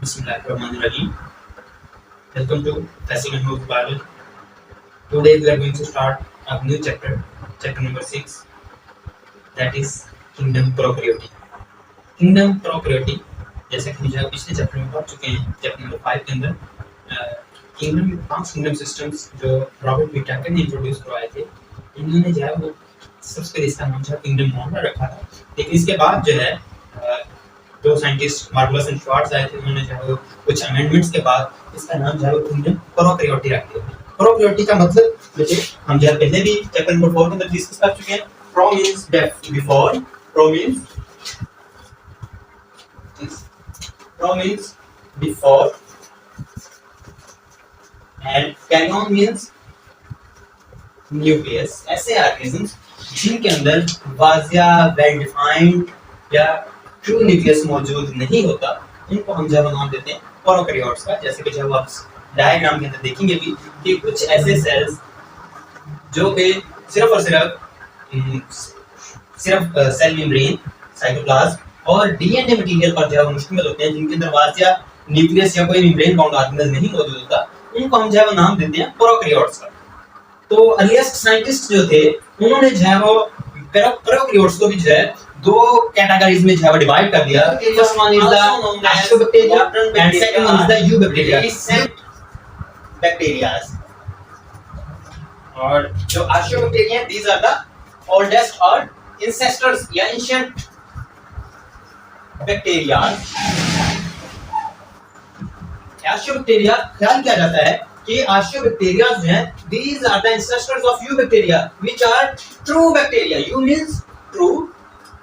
Bismillahirrahmanirrahim. Welcome to Fascinating Hope Biology. Today we are going to start a new chapter, chapter number 6, that is Kingdom Prokaryote. Kingdom Prokaryote, जैसे कि हम पिछले chapter में पढ़ चुके हैं, चैप्टर नंबर 5 के अंदर किंगडम 5 किंगडम सिस्टम्स जो रॉबर्ट विटाकर ने इंट्रोड्यूस करवाए थे, इन्होंने जो है वो सबसे इसका नाम जो किंगडम मॉडल रखा था। लेकिन इसके बाद जो है दो साइंटिस्ट मार्गलस एंड श्वार्ट्ज आए थे, उन्होंने जो है कुछ अमेंडमेंट्स के बाद इसका नाम जो है किंगडम प्रोकैरियोटी रख दिया। प्रोकैरियोटी का मतलब देखिए हम जो पहले भी चैप्टर नंबर 4 के अंदर डिस्कस कर चुके हैं। Pro means before, pro means before and karyon means nucleus. ऐसे ऑर्गेनिजम्स जिनके अंदर वाजिया वेल डिफाइंड या ट्रू न्यूक्लियस मौजूद नहीं होता, इनको हम जब नाम देते हैं प्रोकैरियोट्स का। जैसे कि जब आप डायग्राम के अंदर देखेंगे भी कि कुछ ऐसे सेल्स जो कि सिर्फ और सिर्फ सेल मेम्ब्रेन, साइटोप्लाज्म और डीएनए मटेरियल पर जो मुश्तमिल होते हैं, जिनके अंदर वाजिया न्यूक्लियस या कोई मेम्ब्रेन बाउंड ऑर्गेनेल नहीं मौजूद होता, उनको हम जो नाम देते हैं प्रोकैरियोट्स का। तो अर्लीस्ट साइंटिस्ट जो थे उन्होंने जो है वो प्रोकैरियोट्स को भी जो है दो कैटेगरीज में जो है डिवाइड कर दिया। First one is the archaebacteria and second one is the eubacteria. Bacterias और जो archaebacteria these are the oldest और इंसेस्टर्स या एंशिएंट बैक्टीरिया। आर्कियोबैक्टीरिया ख्याल किया जाता है कि आर्कियोबैक्टीरिया जो है these are the ancestors of eubacteria which are true bacteria. Eu means true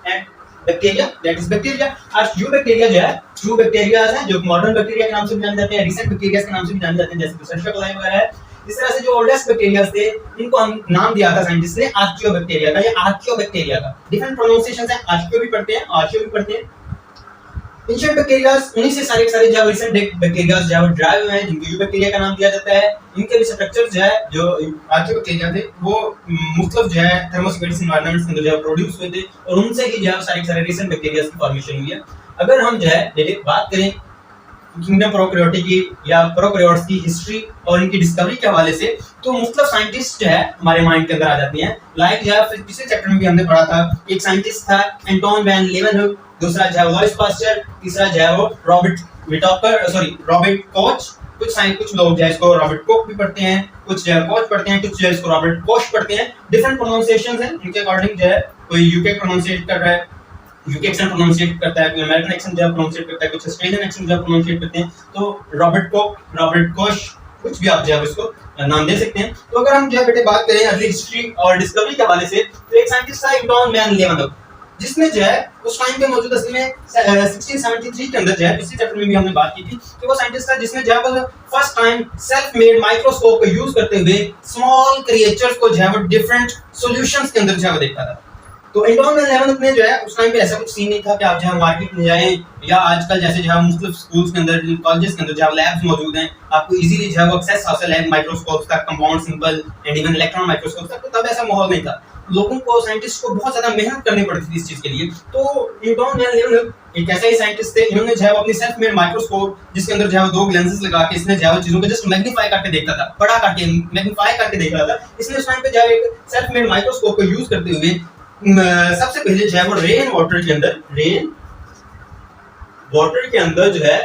and bacteria that is bacteria. और यूबैक्टीरिया जो है ट्रू बैक्टीरिया है जो मॉडर्न बैक्टीरिया के नाम से भी जाने जाते हैं, रिसेंट बैक्टीरिया के नाम से भी जाने जाते हैं, जैसे सेंट्रल कोलाई वगैरह है। इस तरह से जो ओल्डेस्ट बैक्टीरिया थे इनको हम नाम दिया था साइंटिस्ट ने आर्कियोबैक्टीरिया का या आर्कियोबैक्टीरिया का। डिफरेंट प्रोनाउंसिएशंस है, आर्कियो भी पढ़ते हैं, आर्कियो भी पढ़ते हैं। एंशिएंट बैक्टीरियाज उन्हीं से सारे जो रिसेंट बैक्टीरियाज जो ड्राइव हुए हैं, जिनको यूबैक्टीरिया का नाम दिया जाता है। इनके भी स्ट्रक्चर जो है जो आर्कियोबैक्टीरिया थे वो मुख्तलिफ जो है थर्मोस्फेरिक एनवायरनमेंट्स के अंदर जो प्रोड्यूस हुए थे और उनसे ही जो सारे रिसेंट बैक्टीरियाज की फॉर्मेशन हुई है। अगर हम जो है देखिए बात करें किंगडम प्रोकैरियोटी की या प्रोकैरियोट्स की हिस्ट्री और इनकी डिस्कवरी के हवाले से, तो मुख्तलिफ साइंटिस्ट जो है हमारे माइंड के अंदर आ जाते हैं। लाइक जो है पिछले चैप्टर में भी हमने पढ़ा था, एक साइंटिस्ट था एंटोन वैन लीeuwenhoek, दूसरा जो है लॉइस पास्चर, तीसरा जो है वो रॉबर्ट कोच। कुछ लोग जो है इसको रॉबर्ट कोच भी पढ़ते हैं, कुछ जो है कोच पढ़ते हैं, कुछ जो है इसको रॉबर्ट कोच पढ़ते हैं। डिफरेंट प्रोनाउंसिएशंस हैं उनके अकॉर्डिंग। जो है कोई यूके प्रोनाउंसिएट कर रहा है, यूके एक्सेंट प्रोनाउंसिएट करता है, कोई अमेरिकन एक्सेंट जो प्रोनाउंसिएट करता है, कुछ ऑस्ट्रेलियन एक्सेंट जो प्रोनाउंसिएट करते हैं। तो रॉबर्ट कोच कुछ भी आप जो है इसको नाम दे सकते हैं। तो अगर हम जो है बेटे बात करें अर्ली हिस्ट्री और डिस्कवरी के हवाले से, तो एक साइंटिस्ट था एंटोन वैन लीeuwenhoek, जिसने जो है उस टाइम पे मौजूद असल में 1673 के अंदर जो है पिछले चैप्टर में भी हमने बात की थी कि वो साइंटिस्ट था जिसने जो है first time self made microscope का यूज करते हुए स्मॉल क्रिएचर्स को जो है वो डिफरेंट सॉल्यूशंस के अंदर जो है देखा था। तो एंटोन वैन लीeuwenhoek ने जो है उस टाइम पे ऐसा कुछ सीन नहीं था कि आप जो है मार्केट में जाएं या आजकल जैसे जो है मुख्तलिफ स्कूल्स के अंदर, कॉलेजेस के अंदर जो है लैब्स मौजूद हैं, आपको इजीली जो है वो एक्सेस हासिल है माइक्रोस्कोप्स तक, compound, simple and even electron microscopes तक। तो तब ऐसा माहौल नहीं था, लोगों को, साइंटिस्ट को बहुत ज्यादा मेहनत करनी पड़ती थी इस चीज के लिए। तो एंटोन वैन लीeuwenhoek एक ऐसा ही साइंटिस्ट थे, इन्होंने जो है अपनी सेल्फ मेड माइक्रोस्कोप जिसके अंदर जो है दो लेंसेज लगा के इसने जो है चीजों को जस्ट मैग्नीफाई करके देखता था, बड़ा करके मैग्नीफाई करके देख रहा था। इसने उस टाइम पे जो है एक सेल्फ मेड माइक्रोस्कोप को यूज करते हुए सबसे पहले जो है वो रेन वाटर के अंदर जो है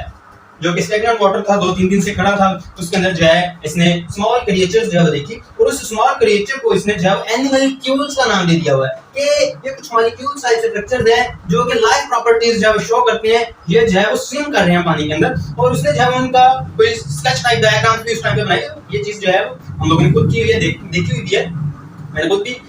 जो कि स्टैग्नेंट वाटर था, 2-3 दिन से खड़ा था, तो उसके अंदर जो है इसने स्मॉल क्रिएचर्स जो है देखी और उस स्मॉल क्रिएचर को इसने जो है एनिमल्क्यूल्स का नाम दे दिया हुआ है कि ये कुछ मॉलिक्यूल साइज स्ट्रक्चर्स हैं जो कि लाइफ प्रॉपर्टीज जो है शो करते हैं। ये जो है वो स्विम कर रहे हैं पानी के अंदर और उसने जो है उनका कोई स्केच टाइप डायग्राम भी उस टाइम पे बनाया। ये चीज जो है हम लोगों ने खुद की हुई है, देखी हुई है। मैंने खुद भी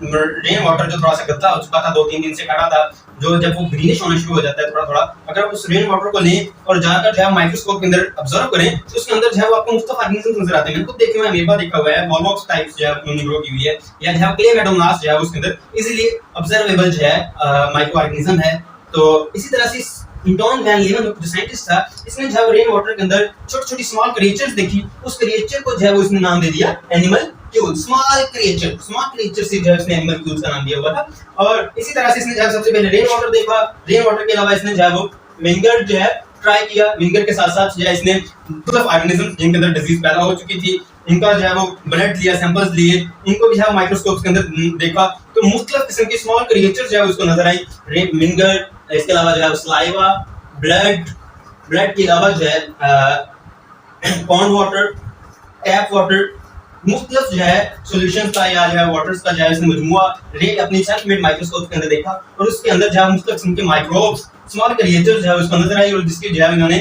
रेन वाटर जो थोड़ा सा गंदा हो चुका था, 2-3 दिन से खड़ा था, जो जब वो ग्रीनिश होना शुरू हो जाता है थोड़ा अगर आप उस रेन वाटर को लें और जाकर जो है माइक्रोस्कोप के अंदर ऑब्जर्व करें तो उसके अंदर जो है वो आपको मुख्तलिफ ऑर्गेनिजम्स नजर आते हैं। मैंने खुद देखे हुए अमीबा देखा हुआ है, वॉलवॉक्स टाइप्स जो है उन्होंने ग्रो की हुई है, या जो है क्लेमेडोमोनास जो है उसके अंदर इजीली ऑब्जर्वेबल जो है माइक्रो ऑर्गेनिज्म है। तो इसी तरह से एंटोन वैन लीeuwenhoek जो साइंटिस्ट था, इसने जो है रेन वाटर के अंदर छोटी-छोटी स्मॉल क्रिएचर्स देखी, उस क्रिएचर को जो है वो इसने नाम दे दिया एनिमल क्यूल। स्मॉल क्रिएचर से जो है इसने एनिमल क्यूल्स का नाम दिया हुआ था। और इसी तरह से इसने जो है सबसे पहले रेन वाटर देखा। रेन वाटर के अलावा इसने जो है वो मैंगर्ड जो है ट्राई किया, विनेगर के साथ साथ जो है इसने मुख्तलिफ ऑर्गेनिज्म जिनके अंदर डिजीज पैदा हो चुकी थी उनका जो है वो ब्लड लिया, सैंपल्स लिए, उनको भी जो है माइक्रोस्कोप के अंदर देखा तो मुख्तलिफ किस्म की स्मॉल क्रिएचर जो है उसको नजर आई। विनेगर, इसके अलावा जो है सलाइवा, ब्लड के अलावा जो है पॉन्ड वाटर, टैप वाटर, मुख्तलिफ जो है सॉल्यूशंस का या जो है वाटर्स का जो है इसने मजमुआ अपनी सेल्फ-मेड माइक्रोस्कोप के अंदर देखा और उसके अंदर जो है मुख्तलिफ किस्म के माइक्रोब्स, स्मॉल क्रिएचर्स जो है उसको नजर आई और जिसकी जो है इन्होंने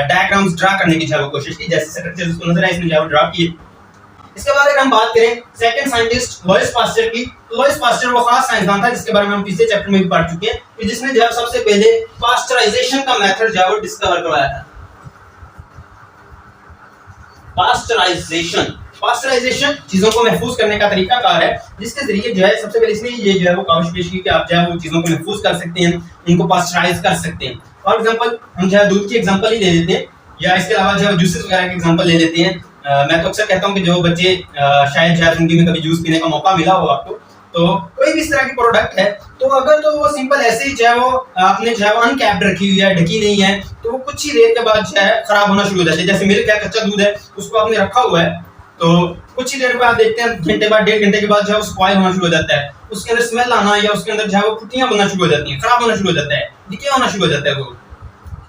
डायग्राम्स ड्रा करने की जो है कोशिश की, जैसे स्ट्रक्चर्स उसको नजर आई इसने जो है ड्रा किए। इसके बाद अगर हम बात करें सेकंड साइंटिस्ट लुईस पास्चर की, लुईस पास्चर वो खास साइंसदान था जिसके बारे में हम पिछले चैप्टर में भी पढ़ चुके हैं कि जिसने जो है सबसे पहले पास्चराइजेशन का मेथड जो है वो डिस्कवर करवाया था। पास्चराइजेशन चीजों को महफूज करने का तरीका कार है जिसके जरिए जो है सबसे पहले इसने ये जो है वो काविश पेश की कि आप जो है वो चीजों को महफूज कर सकते हैं, उनको पास्चराइज कर सकते हैं। फॉर एग्जांपल हम जो है दूध की एग्जांपल ही ले लेते हैं या इसके अलावा जो है जूसेस वगैरह की एग्जांपल ले लेते हैं। मैं तो अक्सर कहता हूं कि जो बच्चे शायद जो है जिंदगी में कभी जूस पीने का मौका मिला हो आपको, तो कोई भी इस तरह की प्रोडक्ट है तो अगर तो वो सिंपल ऐसे ही जो है वो आपने जो है वो अनकैप्ड रखी हुई है, ढकी नहीं है, तो वो कुछ ही देर के बाद जो है खराब होना शुरू हो जाती है। जैसे मिल्क है, कच्चा दूध है, उसको आपने रखा हुआ है तो कुछ ही देर बाद देखते हैं घंटे बाद, 1.5 घंटे के बाद जो है स्पॉइल होना शुरू हो जाता है, उसके अंदर स्मेल आना या उसके अंदर जो है वो फुटियां बनना शुरू हो जाती हैं, खराब होना शुरू हो जाता है, डिके होना शुरू हो जाता है। वो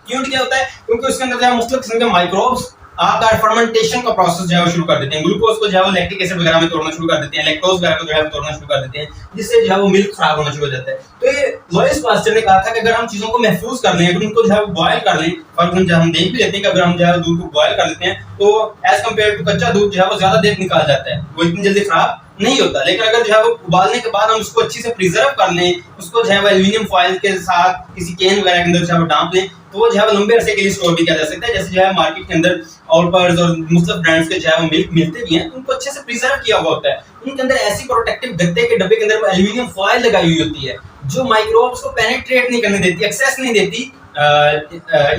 क्यों डिके होता है? क्योंकि उसके अंदर जो है मुख्तलिफ किस्म के माइक्रोब्स आपका फर्मेंटेशन का प्रोसेस जो है वो शुरू कर देते हैं, ग्लूकोज को जो है वो लैक्टिक एसिड वगैरह में तोड़ना शुरू कर देते हैं, लैक्टोज वगैरह को जो है तोड़ना शुरू कर देते हैं, जिससे जो है वो मिल्क खराब होना शुरू हो जाता है। तो ये लुईस पास्चर ने कहा था कि अगर हम चीजों को महफूज कर लें, अगर उनको जो है वो बॉयल कर लें, और हम देख भी लेते हैं कि अगर हम जो है दूध को बॉयल कर लेते हैं तो एज कम्पेयर टू कच्चा दूध जो है वो ज्यादा देर निकाल जाता है, वो इतनी जल्दी खराब नहीं होता। लेकिन अगर जो है वो उबालने के बाद हम उसको अच्छी से प्रिजर्व कर लें, उसको जो है वो एल्युमिनियम फॉइल के साथ किसी कैन वगैरह के अंदर जो है वो डांप लें, तो वो जो है वो लंबे अरसे के लिए स्टोर भी किया जा सकता है। जैसे जो है मार्केट के अंदर ऑलपर्स और मुख्तलिफ ब्रांड्स के जो है वो मिल्क मिलते भी हैं, उनको अच्छे से प्रिजर्व किया हुआ होता है, उनके अंदर ऐसी प्रोटेक्टिव गत्ते के डब्बे के अंदर एल्युमिनियम फॉइल लगाई हुई होती है जो माइक्रोब्स को पेनिट्रेट नहीं करने देती, एक्सेस नहीं देती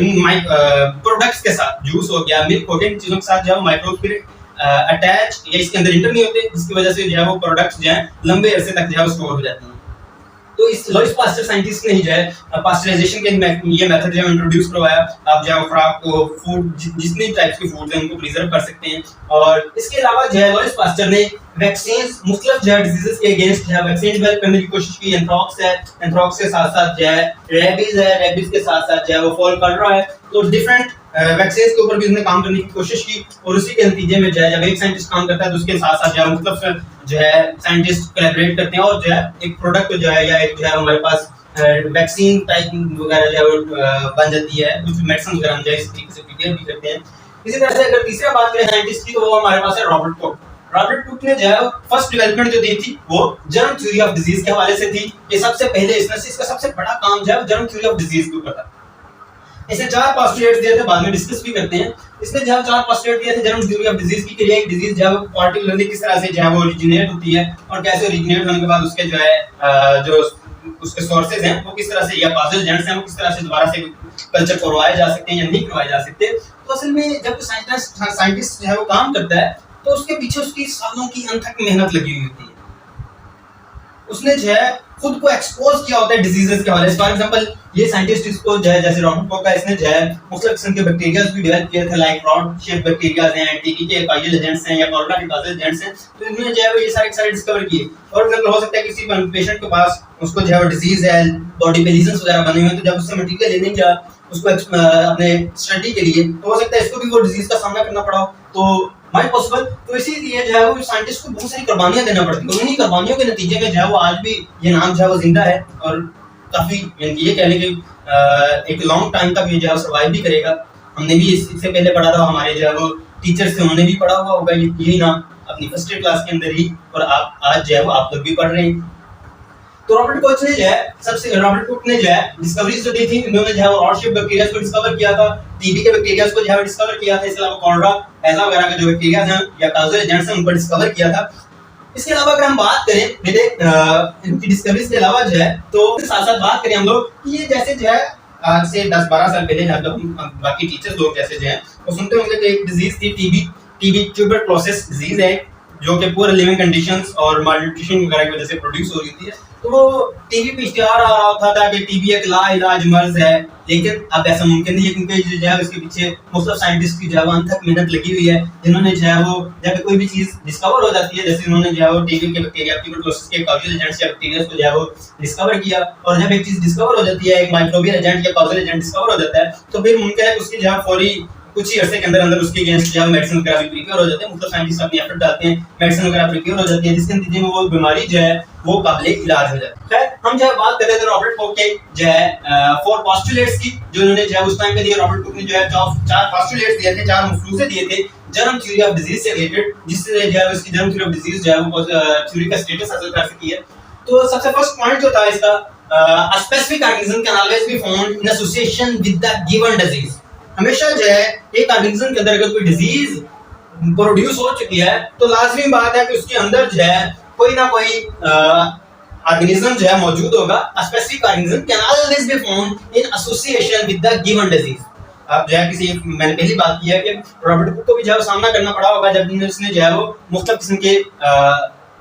इन प्रोडक्ट्स के साथ। जूस हो गया, मिल्क हो गया, इन चीजों के साथ जो है माइक्रोब्स फिर अटैच या इसके अंदर इंटर नहीं होते, जिसकी वजह से जो है वो प्रोडक्ट्स जो है लंबे अरसे तक जो है स्टोर हो जाते हैं। तो इस लुईस पास्चर साइंटिस्ट ने ही जो है पास्चराइजेशन के ये मेथड जो है इंट्रोड्यूस करवाया। आप जो है खराब को फूड जितनी टाइप्स के फूड्स हैं उनको प्रिजर्व कर सकते हैं। और इसके अलावा जो है लुईस पास्चर ने वैक्सीन्स, मुख्तलिफ जो है डिजीजेस के अगेंस्ट जो है वैक्सीन डेवलप करने की कोशिश की। एंथ्रैक्स है, एंथ्रैक्स के साथ साथ जो है रेबीज है, रेबीज के साथ साथ जो है वो फॉल कर रहा है। तो डिफरेंट वैक्सीन्स के ऊपर भी उसने काम करने की कोशिश की और उसी के नतीजे में जो है जब एक साइंटिस्ट काम करता है तो उसके साथ साथ जो है मतलब जो है साइंटिस्ट कोलैबोरेट करते हैं और जो है एक प्रोडक्ट जो है या एक जो है हमारे पास वैक्सीन टाइप वगैरह जो है बन जाती है, कुछ मेडिसिन वगैरह हम जो है इस तरीके से प्रिपेयर भी करते हैं। इसी तरह से अगर तीसरा बात करें साइंटिस्ट की तो वो हमारे पास है रॉबर्ट कोक। रॉबर्ट कोक ने जो है फर्स्ट डेवलपमेंट जो दी थी वो जर्म थ्योरी ऑफ डिजीज के हवाले से थी। ये सबसे पहले इसका सबसे बड़ा काम जो है जर्म थ्योरी ऑफ डिजीज के ऊपर था। इसने 4 पोस्टुलेट्स दिए थे, बाद में डिस्कस भी करते हैं। इसने जो 4 पोस्टुलेट दिए थे जर्म थ्योरी ऑफ डिजीज की, एक डिजीज जो है पार्टिकुलरली किस तरह से जो है वो ओरिजिनेट होती है और कैसे ओरिजिनेट होने के बाद उसके जो है जो उसके सोर्सेज हैं वो किस तरह से या कॉजेज एजेंट्स हैं वो किस तरह से दोबारा से कल्चर करवाए जा सकते हैं या नहीं करवाए जा सकते। तो असल में जब साइंटिस्ट जो है वो काम करता है तो उसके पीछे उसकी सालों की अनथक मेहनत लगी हुई होती है। उसने जो है खुद को एक्सपोज किया होता है डिजीजेस के हवाले से। फॉर एग्जांपल ये साइंटिस्ट इसको जो है जैसे रॉबर्ट कोक का इसने जो है मुख्तलिफ किस्म के बैक्टीरियाज भी डेवलप किए थे, लाइक रॉड शेप बैक्टीरियाज हैं, टीकी के पाइल एजेंट्स हैं या कॉलरा के काजेज एजेंट्स हैं। तो इन्होंने जो है ये सारे डिस्कवर किए। फॉर एग्जांपल हो सकता है किसी पेशेंट के पास उसको जो है डिजीज है, बॉडी पे लीजन्स वगैरह बने हुए हैं, तो जब उससे मटेरियल लेने जा उसको अपने स्टडी के लिए तो हो सकता है इसको भी वो डिजीज का सामना करना पड़ा हो, तो माइट पॉसिबल। तो इसीलिए जो है वो साइंटिस्ट को बहुत सारी कुर्बानियां देना पड़ती है। उन्हीं कुर्बानियों के नतीजे में जो है वो आज भी ये नाम जो है वो जिंदा है और काफी ये कह लें कि एक लॉन्ग टाइम तक ये जो है सर्वाइव भी करेगा। हमने भी इससे पहले पढ़ा था, हमारे जो है वो टीचर्स थे उन्होंने भी पढ़ा हुआ होगा यही नाम अपनी फर्स्ट ईयर क्लास के अंदर ही, और आप आज जो है वो आप लोग भी पढ़ रहे हैं। तो रॉबर्ट कोच ने जो है डिस्कवरीज जो दी थी, इन्होंने जो है रॉड शेप बैक्टीरिया को डिस्कवर किया था, टीबी के बैक्टीरिया को जो है डिस्कवर किया था, इसके अलावा कॉलरा ऐसा वगैरह के जो बैक्टीरिया हैं या काजेज एजेंट्स हैं उनको डिस्कवर किया था। इसके अलावा अगर हम बात करें इनकी डिस्कवरीज के अलावा जो है तो साथ साथ बात करें हम लोग कि ये जैसे जो है आज से 10-12 साल पहले जब हम बाकी टीचर्स लोग जैसे जो हैं वो सुनते होंगे कि एक डिजीज थी टीबी ट्यूबरक्लोसिस डिजीज है जो कि पुअर लिविंग कंडीशंस और मालन्यूट्रिशन वगैरह की वजह से प्रोड्यूस हो रही थी। तो वो टीवी पे इश्तिहार आ रहा होता था कि टीबी एक लाइलाज मर्ज है, लेकिन अब ऐसा मुमकिन नहीं है क्योंकि जो है उसके पीछे मुख्तलिफ साइंटिस्ट की जो है अनथक मेहनत लगी हुई है, जिन्होंने जो है वो जब कोई भी चीज डिस्कवर हो जाती है, जैसे उन्होंने जो है वो टीबी के बैक्टीरिया ट्यूबरकुलोसिस के कॉजल एजेंट्स या बैक्टीरिया को जो है वो डिस्कवर किया, और जब एक चीज डिस्कवर हो जाती है, एक माइक्रोबियल एजेंट या कॉजल एजेंट डिस्कवर हो जाता है, तो फिर मुमकिन है कि उसकी जो है फौरी कुछ ही अरसे के अंदर अंदर उसके अगेंस्ट जो है मेडिसिन वगैरह भी प्रिपेयर हो जाते हैं, मतलब साइंटिस्ट अपनी एफर्ट डालते हैं, मेडिसिन वगैरह प्रिपेयर हो जाती है, जिसके नतीजे में वो बीमारी जो है वो काबिल इलाज हो जाती है। खैर हम जो है बात कर रहे थे रॉबर्ट कोक के जो है 4 पोस्टुलेट्स की, जो उन्होंने जो है उस टाइम पे दिए। रॉबर्ट कोक ने जो है 4 पोस्टुलेट्स दिए थे, 4 मफरूज़े दिए थे जर्म थ्योरी ऑफ डिजीज से रिलेटेड, जिससे जो है उसकी जर्म थ्योरी ऑफ डिजीज जो है वो थ्योरी का स्टेटस हासिल कर सकी है। तो सबसे फर्स्ट पॉइंट जो था इसका, a specific organism can always be found in association with the given disease। हमेशा जो है एक ऑर्गेनिज्म के अंदर अगर कोई डिजीज प्रोड्यूस हो चुकी है तो लाजमी बात है कि उसके अंदर जो है कोई ना कोई ऑर्गेनिज्म जो है मौजूद होगा। A specific organism can always be found in association with the given disease। अब जो है मैंने पहली बात की है कि रॉबर्ट कुक को भी जो है सामना करना पड़ा होगा जब उसने जो है वो मुख्तलिफ किस्म के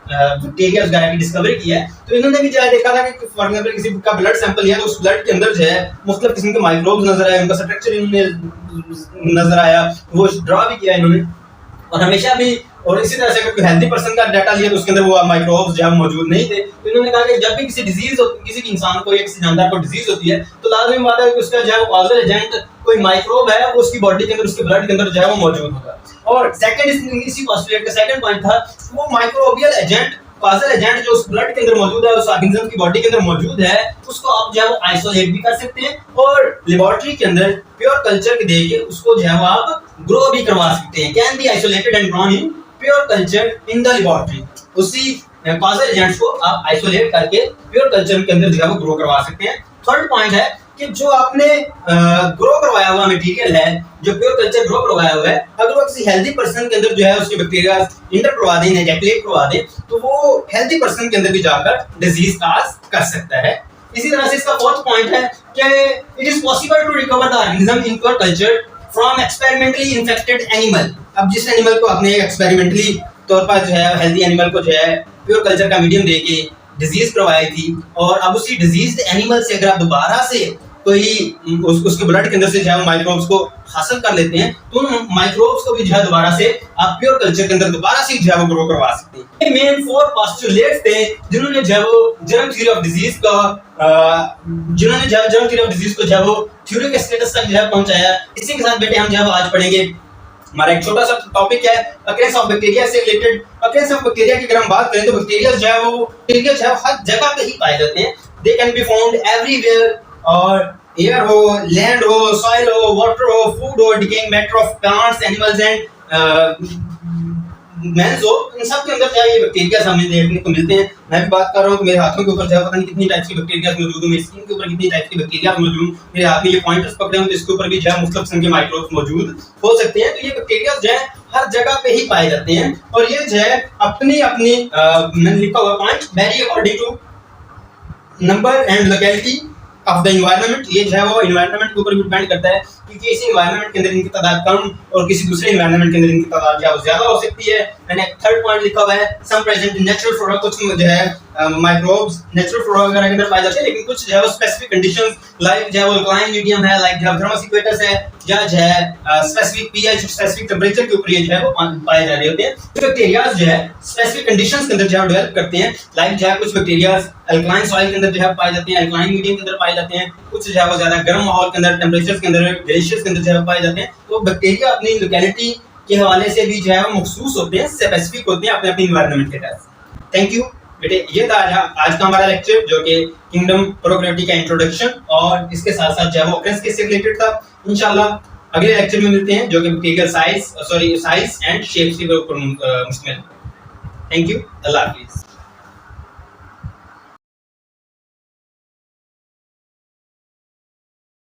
बैक्टीरिया वगैरह की डिस्कवरी की है, तो इन्होंने भी जो है देखा था कि फॉर एग्जांपल किसी का ब्लड सैंपल लिया तो उस ब्लड के अंदर जो है मुख्तलिफ किस्म के माइक्रोब्स नजर आए, उनका स्ट्रक्चर इन्होंने नजर आया, वो ड्रा भी किया इन्होंने। और हमेशा भी और इसी तरह से अगर कोई हेल्दी पर्सन का डाटा लिया तो उसके अंदर वो माइक्रोब्स जो है मौजूद नहीं थे, तो इन्होंने कहा कि जब भी किसी डिजीज किसी इंसान को या किसी जानदार को डिजीज होती है तो लाजमी बात है कि उसका जो है कॉजल एजेंट कोई माइक्रोब है वो उसकी बॉडी के अंदर उसके ब्लड के अंदर जो है वो मौजूद होगा। और सेकंड इसी पोस्टुलेट का सेकंड पॉइंट था वो माइक्रोबियल एजेंट कॉजल एजेंट जो उस ब्लड के अंदर मौजूद है, उस ऑर्गेनिज्म की बॉडी के अंदर मौजूद है, उसको आप जो है वो आइसोलेट भी कर सकते हैं और लेबोरेटरी के अंदर प्योर कल्चर के देके उसको जो है वो आप ग्रो भी करवा सकते हैं। Can be isolated and grown in pure culture in the laboratory. उसी कॉजल एजेंट्स को आप आइसोलेट करके प्योर कल्चर के अंदर जो है वो ग्रो करवा सकते हैं। थर्ड पॉइंट है कि जो आपने ग्रो करवाया हुआ मटेरियल है, जो प्योर कल्चर ग्रो करवाया हुआ है, अगर वो किसी हेल्दी पर्सन के अंदर जो है उसके बैक्टीरिया इंटर करवा दें, एजैकुलेट करवा दें, तो वो हेल्दी पर्सन के अंदर भी जाकर डिजीज काज कर सकता है। इसी तरह से इसका फोर्थ पॉइंट है कि it is possible to recover the organism in pure culture from experimentally infected animal. अब जिस एनिमल को आपने एक्सपेरिमेंटली तौर पर जो है हेल्दी एनिमल को जो है प्योर कल्चर का मीडियम देके डिजीज करवाई थी, और अब उसी डिजीज्ड एनिमल से अगर आप दोबारा से कोई उसके ब्लड के अंदर से जो है माइक्रोब्स को हासिल कर लेते हैं तो उन माइक्रोब्स को भी जो है दोबारा से आप प्योर कल्चर के अंदर दोबारा से जो है वो ग्रो करवा सकते हैं। ये मेन 4 पोस्टुलेट्स थे जिन्होंने जो है वो जर्म थ्योरी ऑफ डिजीज का जिन्होंने जो जर्म थ्योरी ऑफ डिजीज को जो है वो थ्योरी के स्टेटस तक जो है पहुंचाया। इसी के साथ बेटे हम जो है आज पढ़ेंगे हमारा एक छोटा सा टॉपिक है अकरेंस ऑफ बैक्टीरिया से रिलेटेड। अकरेंस ऑफ बैक्टीरिया की अगर हम बात करें तो बैक्टीरिया जो है वो हर जगह पे ही पाए जाते हैं। They can be found everywhere, और एयर हो, लैंड हो, सॉइल हो, वाटर हो, फूड हो, decaying matter of plants, animals and mans हो, इन सब के अंदर जो है ये बैक्टीरिया हमें देखने को मिलते हैं। मैं भी बात कर रहा हूँ तो मेरे हाथों के ऊपर जो है पता नहीं कितनी टाइप्स की बैक्टीरिया मौजूद है, मेरी स्किन के ऊपर कितनी टाइप्स की बैक्टीरिया मौजूद, मेरे हाथ में ये पॉइंटर्स पकड़े हुए हैं तो इसके ऊपर भी जो है मुख्तलिफ किस्म के माइक्रोब्स मौजूद हो सकते हैं। तो ये बैक्टीरिया जो है हर जगह पे ही पाए जाते हैं, और ये जो है अपनी अपनी मैंने लिखा हुआ point very according to number and locality of the environment. ये जो है वो एनवायरनमेंट के ऊपर भी डिपेंड करता है कि किसी एनवायरनमेंट के अंदर इनकी तादाद कम और किसी दूसरे एनवायरनमेंट के अंदर इनकी तादाद ज्यादा हो सकती है। मैंने थर्ड पॉइंट लिखा हुआ है सम प्रेजेंट इन नेचुरल फ्लोरा। कुछ जो है माइक्रोब्स नेचुरल फ्लोरा वगैरह के अंदर पाए जाते हैं, लेकिन कुछ जो है वो स्पेसिफिक कंडीशंस लाइक जो है वो अल्कलाइन मीडियम है, लाइक जो थर्मस इक्वेटस है, या जो है स्पेसिफिक पीएच स्पेसिफिक टेंपरेचर के ऊपर ये जो है वो पाए जा रहे होते हैं। कुछ बैक्टीरिया जो है स्पेसिफिक कंडीशंस के अंदर जो है डेवलप करते हैं, लाइक जो है कुछ बैक्टीरिया अल्कलाइन सॉइल के अंदर जो है पाए जाते हैं, अल्कलाइन मीडियम के अंदर पाए जाते हैं, कुछ जो है वो ज्यादा गर्म माहौल के अंदर टेंपरेचर्स के अंदर ग्लेशियर्स के अंदर जो है पाए जाते हैं। तो बैक्टीरिया अपनी लोकेलिटी के हवाले से भी जो है वो मखसूस होते हैं, स्पेसिफिक होते हैं अपने अपने एनवायरनमेंट के तहत। थैंक यू बेटे, ये था आज का हमारा लेक्चर जो कि किंगडम प्रोकैरियोटी का इंट्रोडक्शन और इसके साथ साथ जो है वो अकरेंस के से रिलेटेड था। इंशाल्लाह अगले लेक्चर में मिलते हैं जो कि बैक्टीरियल साइज एंड शेप के ऊपर मुश्तमिल है। थैंक यू, अल्लाह हाफिज़।